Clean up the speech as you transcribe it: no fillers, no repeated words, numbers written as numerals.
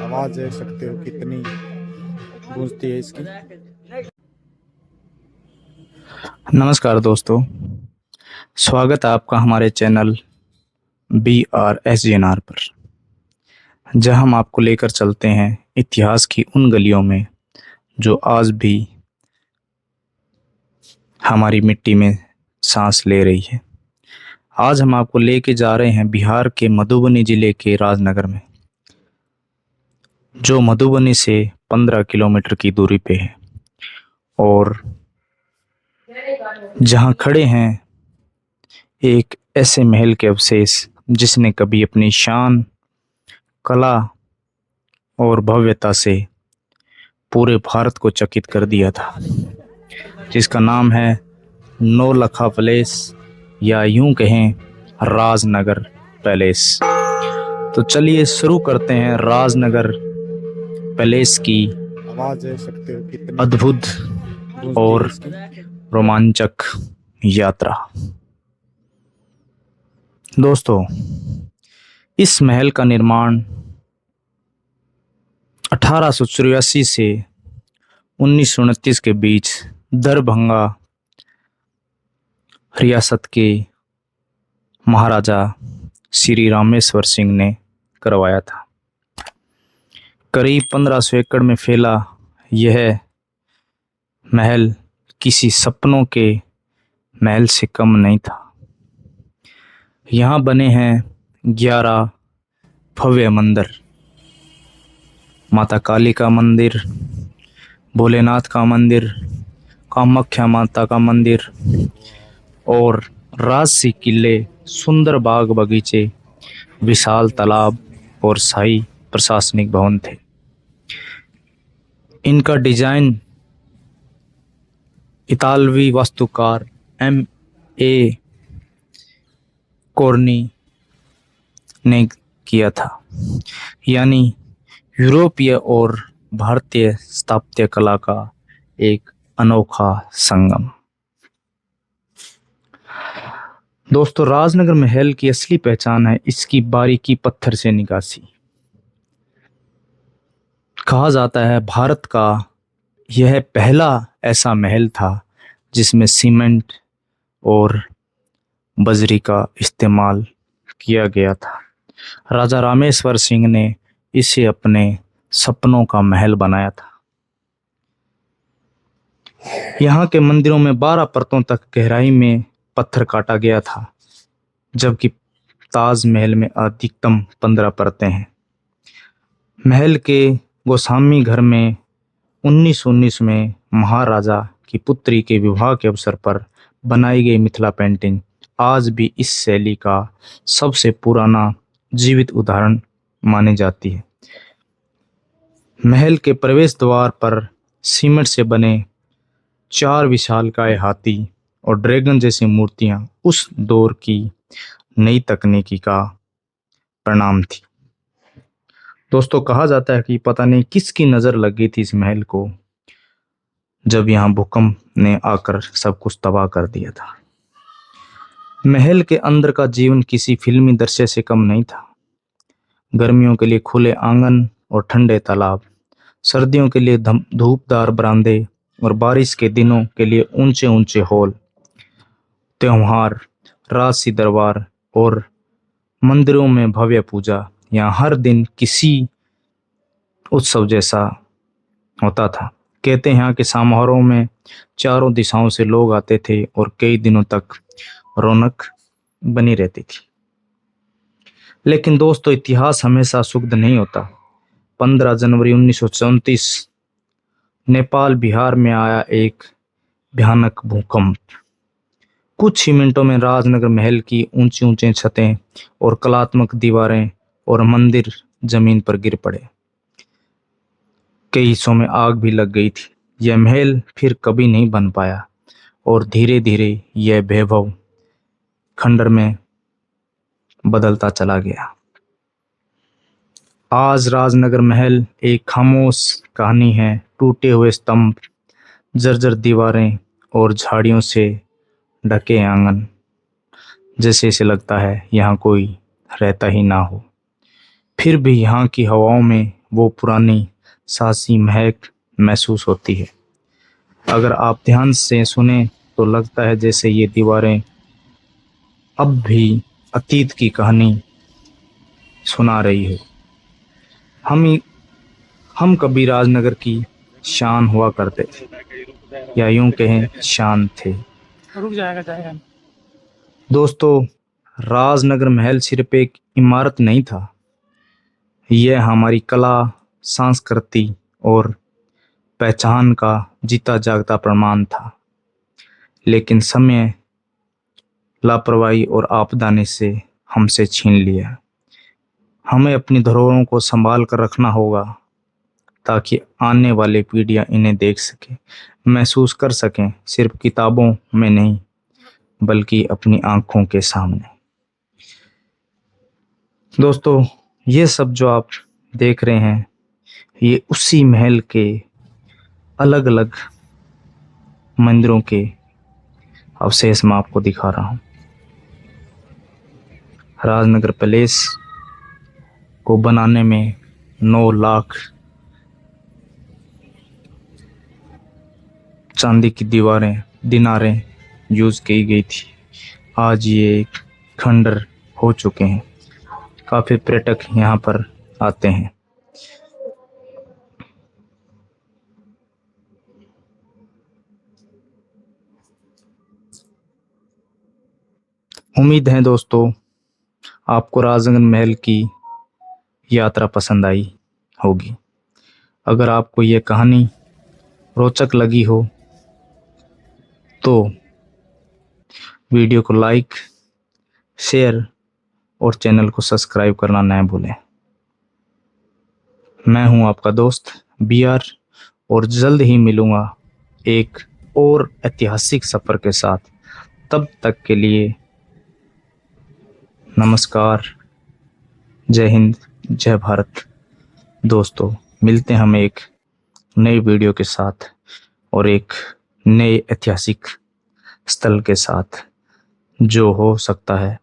आवाज देख सकते हो कितनी गूंजती है इसकी। नमस्कार दोस्तों, स्वागत है आपका हमारे चैनल BRSGNR पर, जहां हम आपको लेकर चलते हैं इतिहास की उन गलियों में जो आज भी हमारी मिट्टी में सांस ले रही है। आज हम आपको लेके जा रहे हैं बिहार के मधुबनी जिले के राजनगर में, जो मधुबनी से 15 किलोमीटर की दूरी पे है, और जहां खड़े हैं एक ऐसे महल के अवशेष जिसने कभी अपनी शान, कला और भव्यता से पूरे भारत को चकित कर दिया था, जिसका नाम है नौलखा पैलेस, या यूं कहें राजनगर पैलेस। तो चलिए शुरू करते हैं राजनगर पैलेस की आवाज देख सकते हो कितनी अद्भुत गूंजती है और इसकी। रोमांचक यात्रा। दोस्तों, इस महल का निर्माण 1884 से 1929 के बीच दरभंगा रियासत के महाराजा श्री रामेश्वर सिंह ने करवाया था। करीब 1500 एकड़ में फैला यह महल किसी सपनों के महल से कम नहीं था। यहाँ बने हैं 11 भव्य मंदिर, माता काली का मंदिर, भोलेनाथ का मंदिर, कामाख्या माता का मंदिर और राजसी किले, सुंदर बाग बगीचे, विशाल तालाब और शाही प्रशासनिक भवन थे। इनका डिजाइन इतालवी वास्तुकार M.A. कोर्नी ने किया था, यानी यूरोपीय और भारतीय स्थापत्य कला का एक अनोखा संगम। दोस्तों, राजनगर महल की असली पहचान है इसकी बारीकी पत्थर से निकासी। कहा जाता है भारत का यह पहला ऐसा महल था जिसमें सीमेंट और बजरी का इस्तेमाल किया गया था। राजा रामेश्वर सिंह ने इसे अपने सपनों का महल बनाया था। यहाँ के मंदिरों में 12 परतों तक गहराई में पत्थर काटा गया था, जबकि ताजमहल में अधिकतम 15 परतें हैं। महल के गोस्वामी घर में 1919 में महाराजा की पुत्री के विवाह के अवसर पर बनाई गई मिथिला पेंटिंग आज भी इस शैली का सबसे पुराना जीवित उदाहरण मानी जाती है। महल के प्रवेश द्वार पर सीमेंट से बने 4 विशालकाय हाथी और ड्रैगन जैसी मूर्तियां उस दौर की नई तकनीकी का परिणाम थी। दोस्तों, कहा जाता है कि पता नहीं किसकी नजर लग गई थी इस महल को, जब यहाँ भूकंप ने आकर सब कुछ तबाह कर दिया था। महल के अंदर का जीवन किसी फिल्मी दृश्य से कम नहीं था। गर्मियों के लिए खुले आंगन और ठंडे तालाब, सर्दियों के लिए धूपदार बरामदे और बारिश के दिनों के लिए ऊंचे ऊंचे हॉल, त्योहार, राजसी दरबार और मंदिरों में भव्य पूजा। यहाँ हर दिन किसी उत्सव जैसा होता था। कहते हैं यहाँ के समारोह में चारों दिशाओं से लोग आते थे और कई दिनों तक रौनक बनी रहती थी। लेकिन दोस्तों, इतिहास हमेशा शुद्ध नहीं होता। 15 जनवरी 1934 नेपाल बिहार में आया एक भयानक भूकंप। कुछ ही मिनटों में राजनगर महल की ऊंची ऊंची छतें और कलात्मक दीवारें और मंदिर जमीन पर गिर पड़े। कई हिस्सों में आग भी लग गई थी। यह महल फिर कभी नहीं बन पाया और धीरे धीरे यह वैभव खंडर में बदलता चला गया। आज राजनगर महल एक खामोश कहानी है। टूटे हुए स्तंभ, जर्जर दीवारें और झाड़ियों से ढके आंगन। जैसे इसे लगता है यहाँ कोई रहता ही ना हो। फिर भी यहाँ की हवाओं में वो पुरानी सासी महक महसूस होती है। अगर आप ध्यान से सुने तो लगता है जैसे ये दीवारें अब भी अतीत की कहानी सुना रही हो। हम हम कभी राजनगर की शान हुआ करते थे, या यूं कहें शान थे। रुक जाएगा जाएगा। दोस्तों, राजनगर महल सिर्फ एक इमारत नहीं था, यह हमारी कला, संस्कृति और पहचान का जीता जागता प्रमाण था। लेकिन समय, लापरवाही और आपदा ने इसे हमसे छीन लिया। हमें अपनी धरोहरों को संभाल कर रखना होगा ताकि आने वाले पीढ़ियां इन्हें देख सकें, महसूस कर सकें, सिर्फ किताबों में नहीं बल्कि अपनी आंखों के सामने। दोस्तों, ये सब जो आप देख रहे हैं ये उसी महल के अलग अलग मंदिरों के अवशेष मैं आपको दिखा रहा हूँ। राजनगर पैलेस को बनाने में 9 लाख चांदी की दिनारें यूज की गई थी। आज ये खंडर हो चुके हैं। काफी पर्यटक यहाँ पर आते हैं। उम्मीद है दोस्तों आपको राजनगर महल की यात्रा पसंद आई होगी। अगर आपको ये कहानी रोचक लगी हो तो वीडियो को लाइक, शेयर और चैनल को सब्सक्राइब करना न भूलें। मैं हूं आपका दोस्त BR और जल्द ही मिलूंगा एक और ऐतिहासिक सफर के साथ। तब तक के लिए नमस्कार, जय हिंद, जय भारत। दोस्तों, मिलते हैं हम एक नई वीडियो के साथ और एक नए ऐतिहासिक स्थल के साथ जो हो सकता है